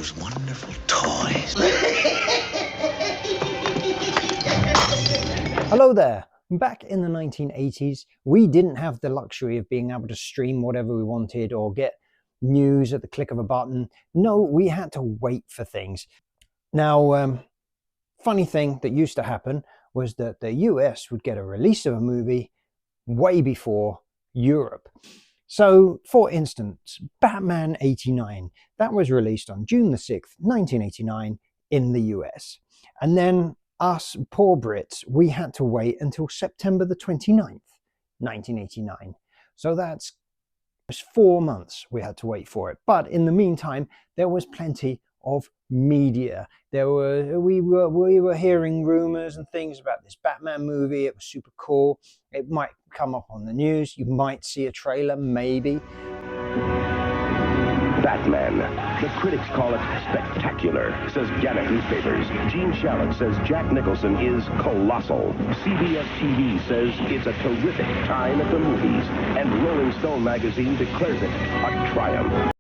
those wonderful toys. Hello there. Back in the 1980s, we didn't have the luxury of being able to stream whatever we wanted or get news at the click of a button. No, we had to wait for things. Now, funny thing that used to happen was that the US would get a release of a movie way before Europe. So, for instance, Batman 89, that was released on June the 6th, 1989 in the US. And then us poor Brits, we had to wait until September the 29th, 1989. So that's 4 months we had to wait for it. But in the meantime, there was plenty of media. We were hearing rumors and things about this Batman movie. It was super cool. It might come up on the news. You might see a trailer, maybe. Batman. The critics call it spectacular, says Gannett Newspapers. Gene Shalit says Jack Nicholson is colossal. CBS TV says it's a terrific time at the movies. And Rolling Stone magazine declares it a triumph.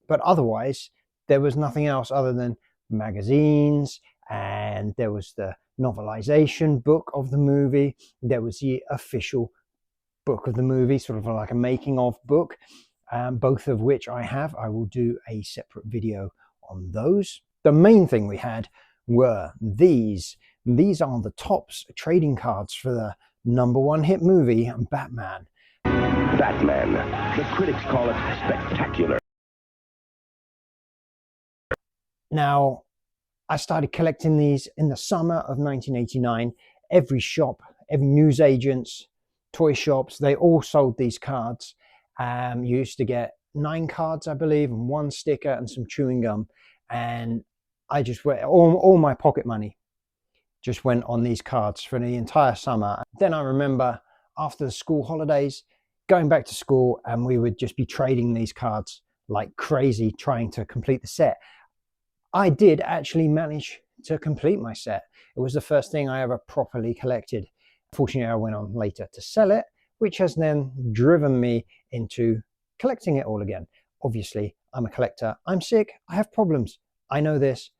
But otherwise, there was nothing else other than magazines, and there was the novelization book of the movie. There was the official book of the movie, sort of like a making of book, both of which I have. I will do a separate video on those. The main thing we had were these. These are the Topps trading cards for the #1 hit movie, Batman. Batman. The critics call it spectacular. Now, I started collecting these in the summer of 1989. Every shop, every newsagents, toy shops, they all sold these cards. You used to get 9 cards, I believe, and 1 sticker and some chewing gum. And I just went, all my pocket money just went on these cards for the entire summer. Then I remember after the school holidays, going back to school, and we would just be trading these cards like crazy, trying to complete the set. I did actually manage to complete my set. It was the first thing I ever properly collected. Fortunately, I went on later to sell it, which has then driven me into collecting it all again. Obviously, I'm a collector. I'm sick. I have problems. I know this.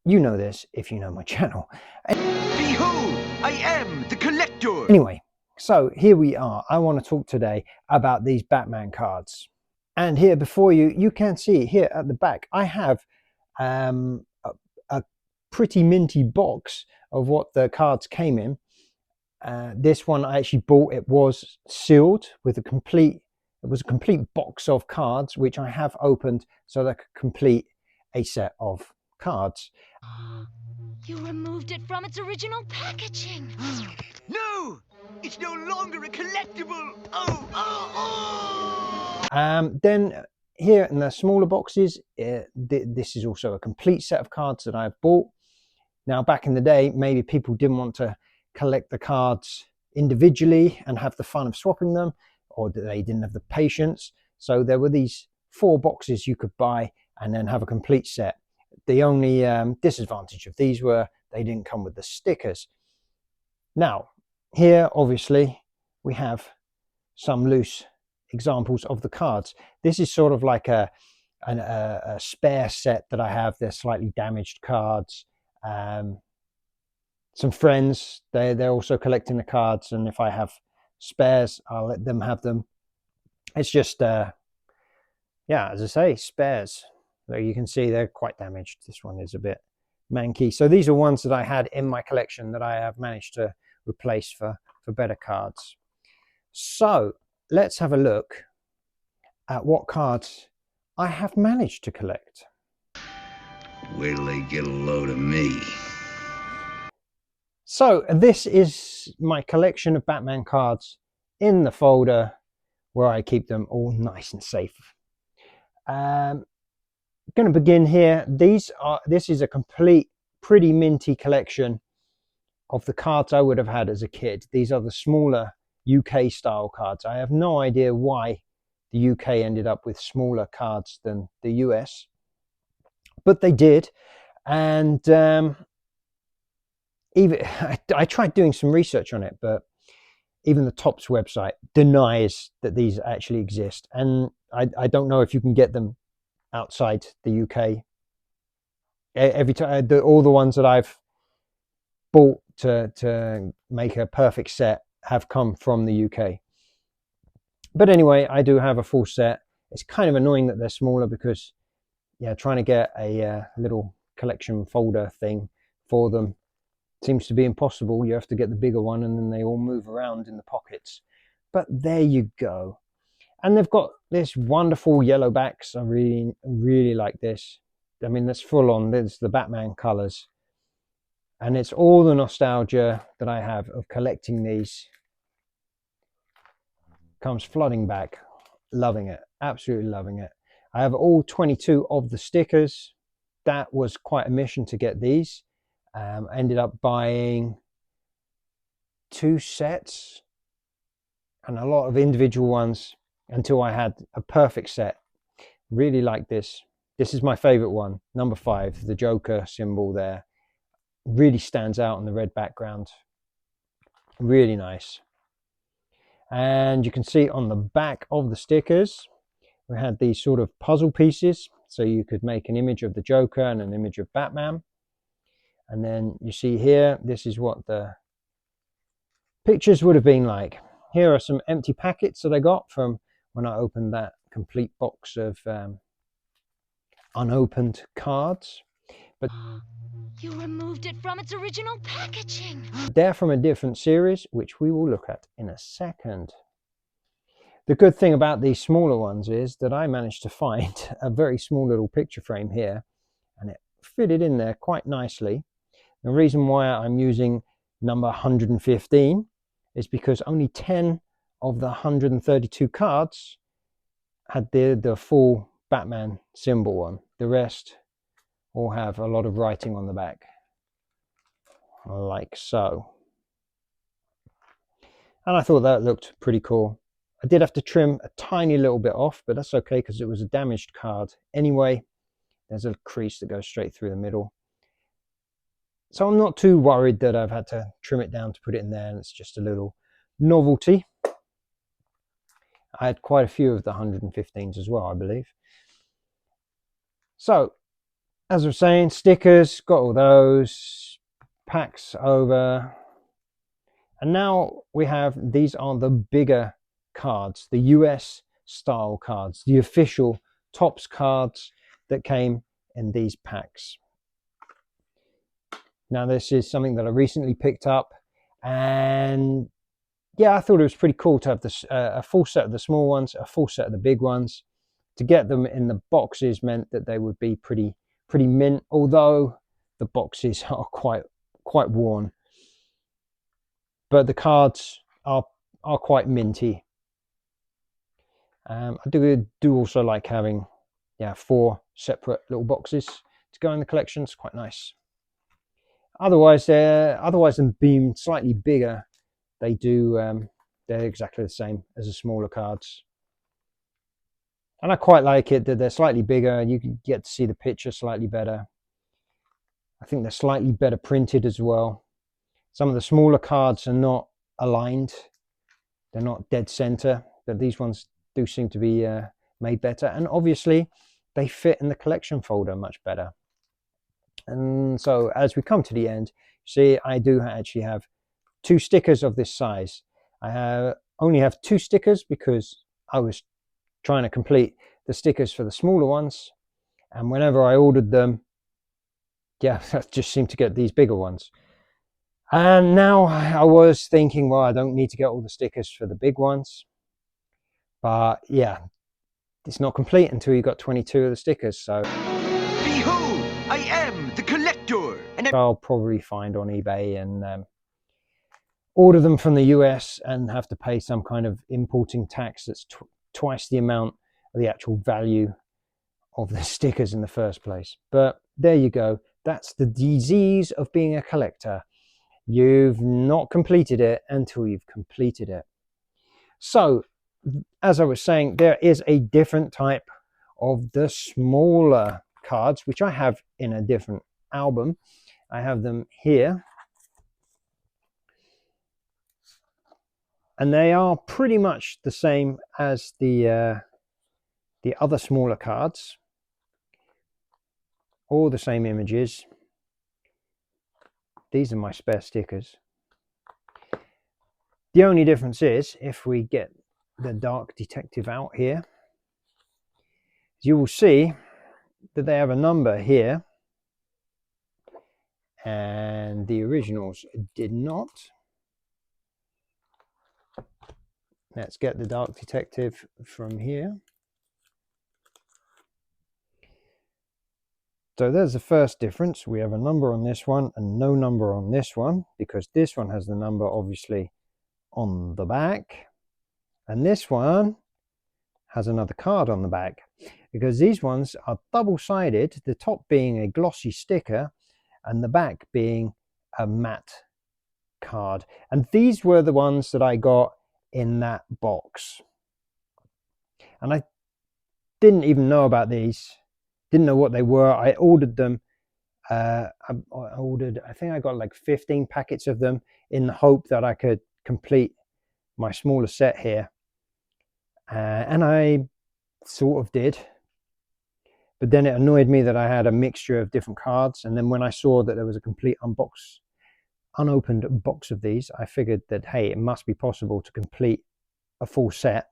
You know this if you know my channel. Behold, I am the collector. Anyway, so here we are. I want to talk today about these Batman cards. And here before you, you can see here at the back, I have a pretty minty box of what the cards came in. This one I actually bought. It was sealed with a complete box of cards, which I have opened so that I could complete a set of cards. You removed it from its original packaging. No, it's no longer a collectible. Oh. Then here in the smaller boxes, this is also a complete set of cards that I've bought. Now, back in the day, maybe people didn't want to collect the cards individually and have the fun of swapping them, or they didn't have the patience. So there were these 4 boxes you could buy and then have a complete set. The only disadvantage of these were they didn't come with the stickers. Now, here, obviously, we have some loose examples of the cards. This is sort of like a spare set that I have. They're slightly damaged cards. Some friends, they're also collecting the cards, and if I have spares, I'll let them have them. It's just yeah, as I say, spares. So you can see they're quite damaged. This one is a bit manky. So these are ones that I had in my collection that I have managed to replace for better cards. So let's have a look at what cards I have managed to collect. Wait till they get a load of me. So this is my collection of Batman cards in the folder where I keep them all nice and safe. Going to begin here. This is a complete, pretty minty collection of the cards I would have had as a kid. These are the smaller UK style cards. I have no idea why the UK ended up with smaller cards than the US, but they did. And even I tried doing some research on it, but even the Topps website denies that these actually exist. And I don't know if you can get them outside the UK. Every time, all the ones that I've bought to make a perfect set have come from the UK. But anyway, I do have a full set. It's kind of annoying that they're smaller because, yeah, trying to get a little collection folder thing for them seems to be impossible. You have to get the bigger one and then they all move around in the pockets. But there you go. And they've got this wonderful yellow backs. I really like this. I mean, that's full on. There's the Batman colors. And it's all the nostalgia that I have of collecting these. Comes flooding back. Loving it. Absolutely loving it. I have all 22 of the stickers. That was quite a mission to get these. Ended up buying 2 sets and a lot of individual ones until I had a perfect set. Really like this. This is my favorite one, number 5, the Joker symbol there. Really stands out on the red background. Really nice. And you can see on the back of the stickers, we had these sort of puzzle pieces. So you could make an image of the Joker and an image of Batman. And then you see here, this is what the pictures would have been like. Here are some empty packets that I got from when I opened that complete box of unopened cards. But You removed it from its original packaging. they're from a different series, which we will look at in a second. The good thing about these smaller ones is that I managed to find a very small little picture frame here, and it fitted in there quite nicely. The reason why I'm using number 115 is because only 10 of the 132 cards had the full Batman symbol on. The rest all have a lot of writing on the back, like so. And I thought that looked pretty cool. I did have to trim a tiny little bit off, but that's okay because it was a damaged card. Anyway, there's a crease that goes straight through the middle. So I'm not too worried that I've had to trim it down to put it in there, and it's just a little novelty. I had quite a few of the 115s as well, I believe. So, as I was saying, stickers, got all those, packs over. And now we have, these are the bigger cards, the US style cards, the official Topps cards that came in these packs. Now this is something that I recently picked up, and yeah, I thought it was pretty cool to have this a full set of the small ones, a full set of the big ones. To get them in the boxes meant that they would be pretty mint, although the boxes are quite worn. But the cards are quite minty. I do also like having 4 separate little boxes to go in the collection. It's quite nice. Otherwise than being slightly bigger, they're exactly the same as the smaller cards. And I quite like it that they're slightly bigger. You can get to see the picture slightly better. I think they're slightly better printed as well. Some of the smaller cards are not aligned. They're not dead center, but these ones do seem to be made better. And obviously, they fit in the collection folder much better. And so as we come to the end, see, I do actually have 2 stickers of this size. I only have 2 stickers because I was trying to complete the stickers for the smaller ones. And whenever I ordered them, yeah, I just seemed to get these bigger ones. And now I was thinking, well, I don't need to get all the stickers for the big ones. But yeah, it's not complete until you got 22 of the stickers. So Behold, I am the collector. And I'll probably find on eBay and order them from the US and have to pay some kind of importing tax that's twice the amount of the actual value of the stickers in the first place. But there you go. That's the disease of being a collector. You've not completed it until you've completed it. So, as I was saying, there is a different type of the smaller cards, which I have in a different album. I have them here. And they are pretty much the same as the other smaller cards. All the same images. These are my spare stickers. The only difference is, if we get the Dark Detective out here, you will see that they have a number here, and the originals did not. Let's get the Dark Detective from here. So there's the first difference. We have a number on this one and no number on this one, because this one has the number obviously on the back, and this one has another card on the back, because these ones are double-sided, the top being a glossy sticker and the back being a matte card. And these were the ones that I got in that box, and I didn't even know about these, didn't know what they were. I ordered them. I think I got like 15 packets of them in the hope that I could complete my smaller set here, and I sort of did. But then it annoyed me that I had a mixture of different cards, and then when I saw that there was a complete unopened box of these, I figured that, hey, it must be possible to complete a full set,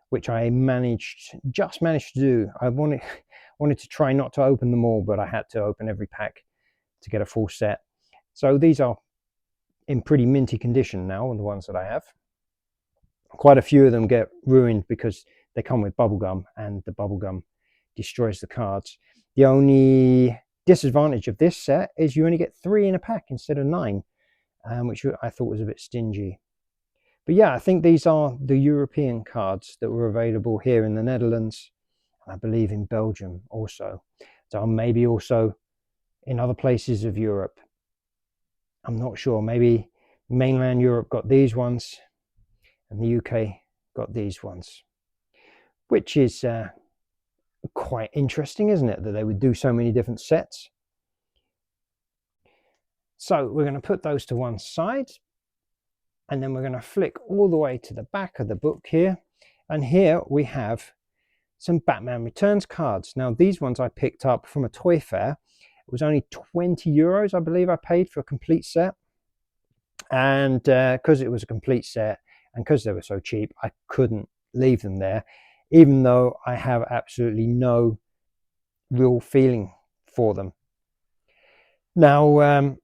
which I just managed to do. I wanted to try not to open them all, but I had to open every pack to get a full set. So these are in pretty minty condition now, the ones that I have. Quite a few of them get ruined because they come with bubblegum, and the bubblegum destroys the cards. The only disadvantage of this set is you only get 3 in a pack instead of 9, which I thought was a bit stingy. But yeah, I think these are the European cards that were available here in the Netherlands, and I believe in Belgium also. So maybe also in other places of Europe. I'm not sure. Maybe mainland Europe got these ones and the UK got these ones, which is quite interesting, isn't it, that they would do so many different sets. So we're going to put those to one side, and then we're going to flick all the way to the back of the book here, and here we have some Batman Returns cards. Now these ones I picked up from a toy fair. It was only 20 euros, I believe I paid for a complete set, and because it was a complete set and because they were so cheap, I couldn't leave them there, even though I have absolutely no real feeling for them. Now,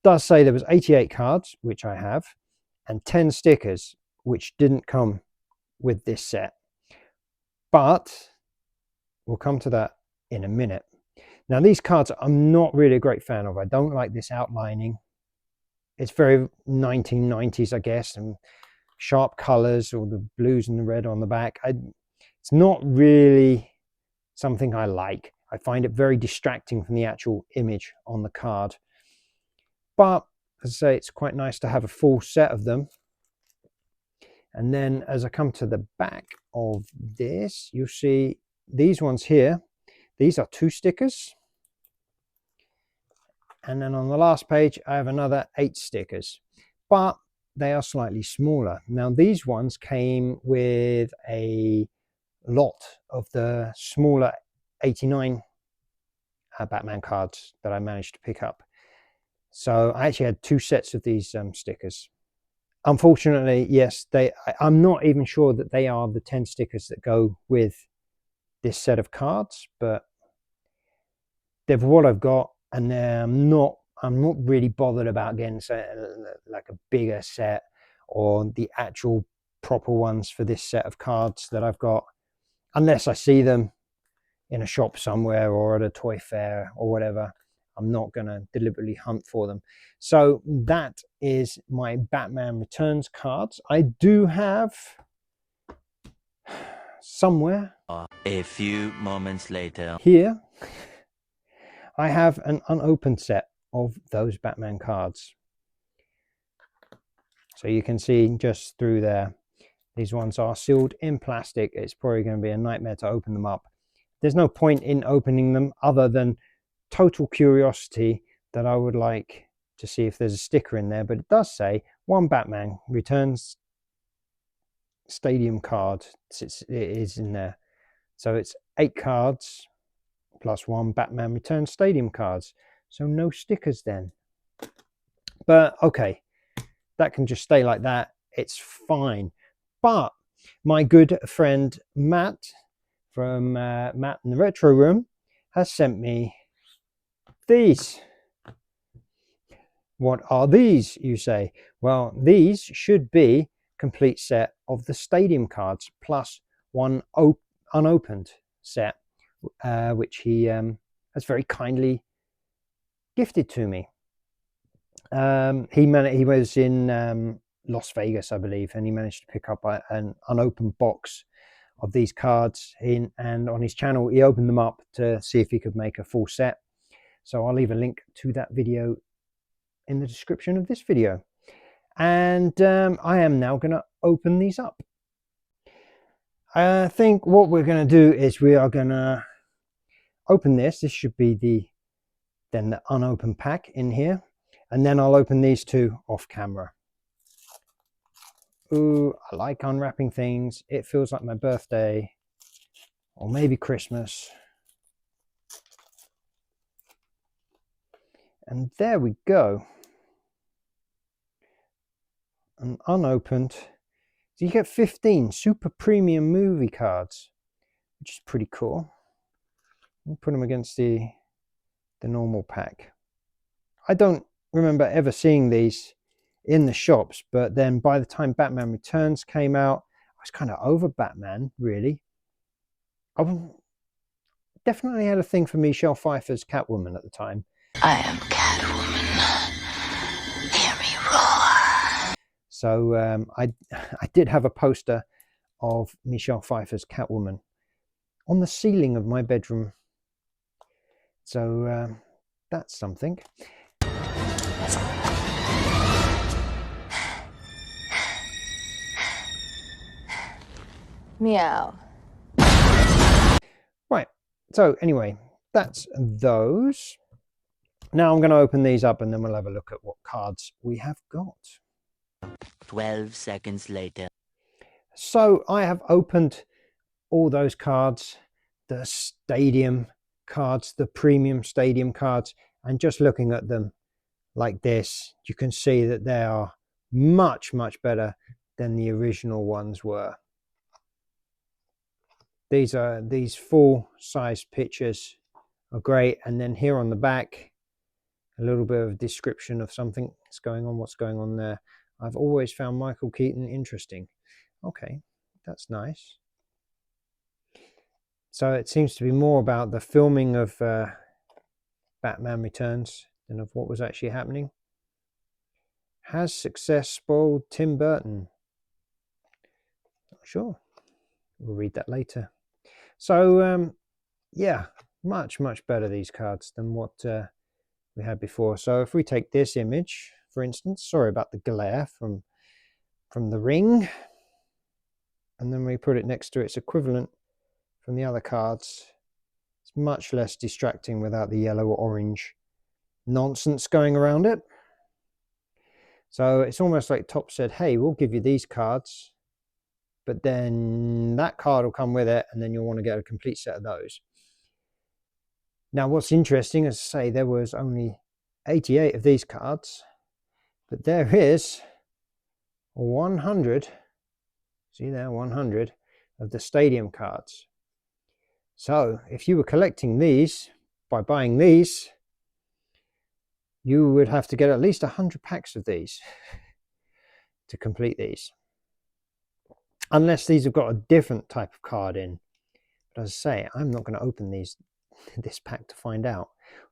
does say there was 88 cards, which I have, and 10 stickers, which didn't come with this set. But we'll come to that in a minute. Now, these cards I'm not really a great fan of. I don't like this outlining. It's very 1990s, I guess, and sharp colors, or the blues and the red on the back. It's not really something I like. I find it very distracting from the actual image on the card. But as I say, it's quite nice to have a full set of them. And then as I come to the back of this, you'll see these ones here. These are 2 stickers. And then on the last page, I have another 8 stickers, but they are slightly smaller. Now these ones came with a lot of the smaller 89 Batman cards that I managed to pick up. So I actually had 2 sets of these stickers. Unfortunately, yes, I'm not even sure that they are the 10 stickers that go with this set of cards, but they're what I've got, and I'm not really bothered about getting like a bigger set or the actual proper ones for this set of cards that I've got, unless I see them in a shop somewhere or at a toy fair or whatever. I'm not going to deliberately hunt for them. So that is my Batman Returns cards. I do have somewhere a few moments later here, I have an unopened set of those Batman cards. So you can see just through there, these ones are sealed in plastic. It's probably going to be a nightmare to open them up. There's no point in opening them other than total curiosity that I would like to see if there's a sticker in there. But it does say 1 Batman Returns stadium card it is in there. So it's 8 cards plus 1 Batman Returns stadium cards. So no stickers then. But okay, that can just stay like that. It's fine. But my good friend Matt from Matt in the Retro Room has sent me these. What are these, you say? Well, these should be complete set of the stadium cards plus 1 unopened set, which he has very kindly gifted to me. He was in Las Vegas, I believe, and he managed to pick up an unopened box of these cards and on his channel he opened them up to see if he could make a full set. So I'll leave a link to that video in the description of this video. And I am now going to open these up. I think what we're going to do is we are going to open this. This should be the unopened pack in here. And then I'll open these two off camera. Ooh, I like unwrapping things. It feels like my birthday or maybe Christmas. And there we go. An unopened. So you get 15 super premium movie cards, which is pretty cool. We'll put them against the normal pack. I don't remember ever seeing these in the shops, but then by the time Batman Returns came out, I was kind of over Batman, really. I definitely had a thing for Michelle Pfeiffer's Catwoman at the time. I am Catwoman. Hear me roar. So I did have a poster of Michelle Pfeiffer's Catwoman on the ceiling of my bedroom. So that's something. Meow. Right, so anyway, that's those. Now I'm going to open these up and then we'll have a look at what cards we have got. 12 seconds later. So I have opened all those cards, the stadium cards, the premium stadium cards, and just looking at them like this, you can see that they are much, much better than the original ones were. These full-size pictures are great, and then here on the back, a little bit of description of something that's going on, what's going on there. I've always found Michael Keaton interesting. Okay, that's nice. So it seems to be more about the filming of Batman Returns than of what was actually happening. Has success spoiled Tim Burton? Not sure. We'll read that later. So yeah, much, much better these cards than what we had before. So if we take this image, for instance, sorry about the glare from the Ring, and then we put it next to its equivalent from the other cards, it's much less distracting without the yellow or orange nonsense going around it. So it's almost like Top said, hey, we'll give you these cards, but then that card will come with it, and then you'll want to get a complete set of those. Now, what's interesting, as I say, there was only 88 of these cards, but there is 100, see there, 100 of the stadium cards. So if you were collecting these by buying these, you would have to get at least 100 packs of these to complete these. Unless these have got a different type of card in. But as I say, I'm not going to open this pack to find out.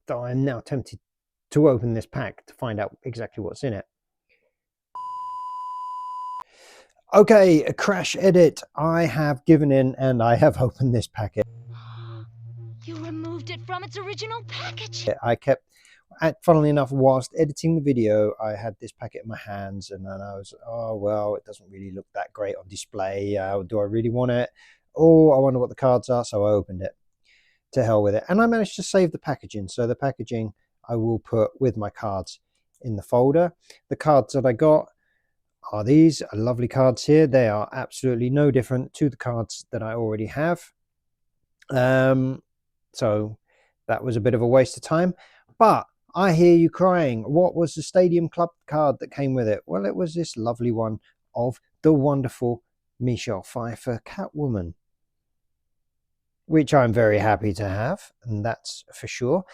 Though I'm now tempted to open this pack to find out exactly what's in it. Okay, a crash edit. I have given in and I have opened this packet. You removed it from its original package. I kept, funnily enough, whilst editing the video, I had this packet in my hands, and then I was, oh, well, it doesn't really look that great on display. Do I really want it? Oh, I wonder what the cards are. So I opened it. To hell with it. And I managed to save the packaging. So the packaging I will put with my cards in the folder. The cards that I got are these lovely cards here. They are absolutely no different to the cards that I already have. So that was a bit of a waste of time. But I hear you crying. What was the Stadium Club card that came with it? Well, it was this lovely one of the wonderful Michelle Pfeiffer Catwoman, which I'm very happy to have, and that's for sure.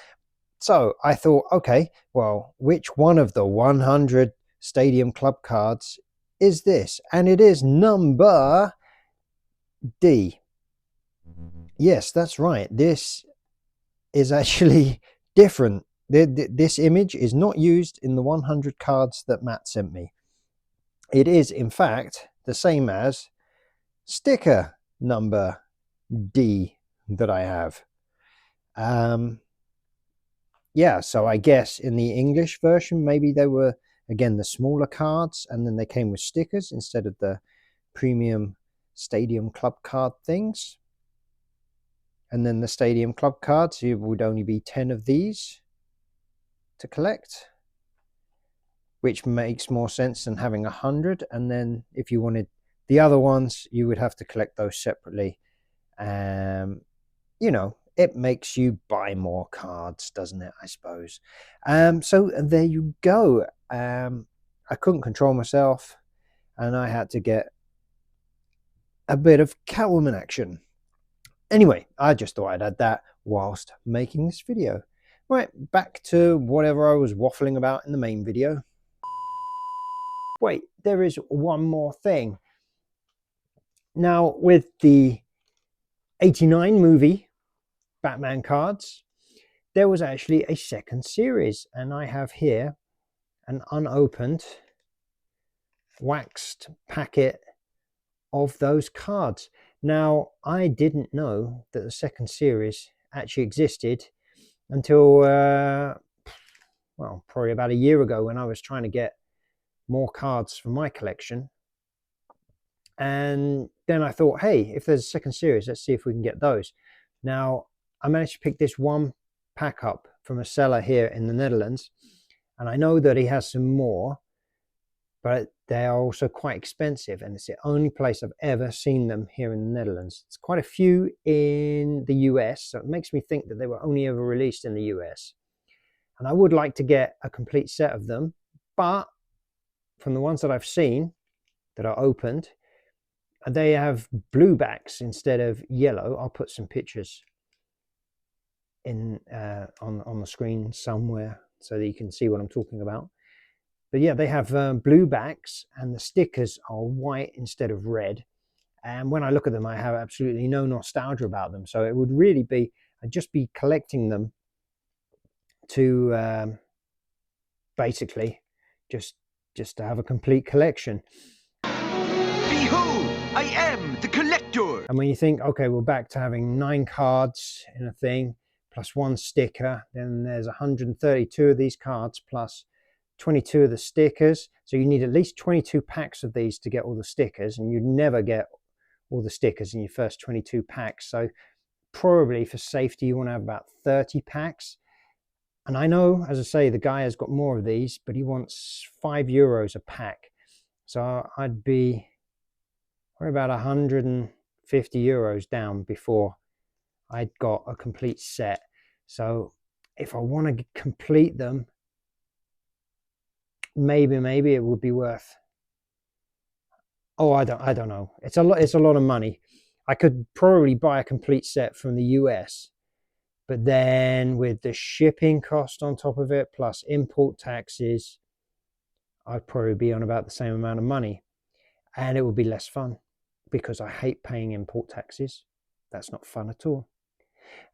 So I thought, okay, well, which one of the 100 Stadium Club cards is this? And it is number D. Yes, that's right. This is actually different. This image is not used in the 100 cards that Matt sent me. It is, in fact, the same as sticker number D that I have. Yeah, so I guess in the English version, maybe they were, again, the smaller cards, and then they came with stickers instead of the premium Stadium Club card things. And then the Stadium Club cards, it would only be 10 of these to collect, which makes more sense than having 100. And then if you wanted the other ones, you would have to collect those separately. You know, it makes you buy more cards, doesn't it, I suppose. So there you go. I couldn't control myself, and I had to get a bit of Catwoman action. Anyway, I just thought I'd add that whilst making this video. Right, back to whatever I was waffling about in the main video. Wait, there is one more thing. Now, with the 89 movie Batman cards, there was actually a second series, and I have here an unopened waxed packet of those cards. Now, I didn't know that the second series actually existed until well, probably about a year ago, when I was trying to get more cards for my collection. And then I thought, hey, if there's a second series, let's see if we can get those. Now, I managed to pick this one pack up from a seller here in the Netherlands, and I know that he has some more, but they are also quite expensive, and it's the only place I've ever seen them here in the Netherlands. It's quite a few in the US, so it makes me think that they were only ever released in the US. And I would like to get a complete set of them, but from the ones that I've seen that are opened, they have blue backs instead of yellow. I'll put some pictures in on the screen somewhere so that you can see what I'm talking about. But yeah, they have blue backs, and the stickers are white instead of red. And when I look at them, I have absolutely no nostalgia about them. So it would really be, I'd just be collecting them to basically just to have a complete collection. Behold, I am the collector. And when you think, okay, we're back to having 9 cards in a thing, plus 1 sticker, then there's 132 of these cards, plus 22 of the stickers. So you need at least 22 packs of these to get all the stickers, and you'd never get all the stickers in your first 22 packs. So probably for safety, you want to have about 30 packs. And I know, as I say, the guy has got more of these, but he wants €5 a pack. So I'd be probably about €150 down before I'd got a complete set. So if I want to complete them, maybe it would be worth, I don't know. It's a lot of money. I could probably buy a complete set from the US, but then with the shipping cost on top of it, plus import taxes, I'd probably be on about the same amount of money, and it would be less fun because I hate paying import taxes. That's not fun at all.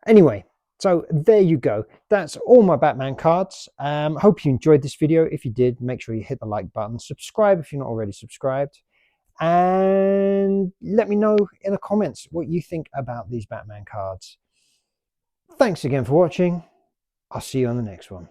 Anyway, so there you go. That's all my Batman cards. Hope you enjoyed this video. If you did, make sure you hit the like button. Subscribe if you're not already subscribed. And let me know in the comments what you think about these Batman cards. Thanks again for watching. I'll see you on the next one.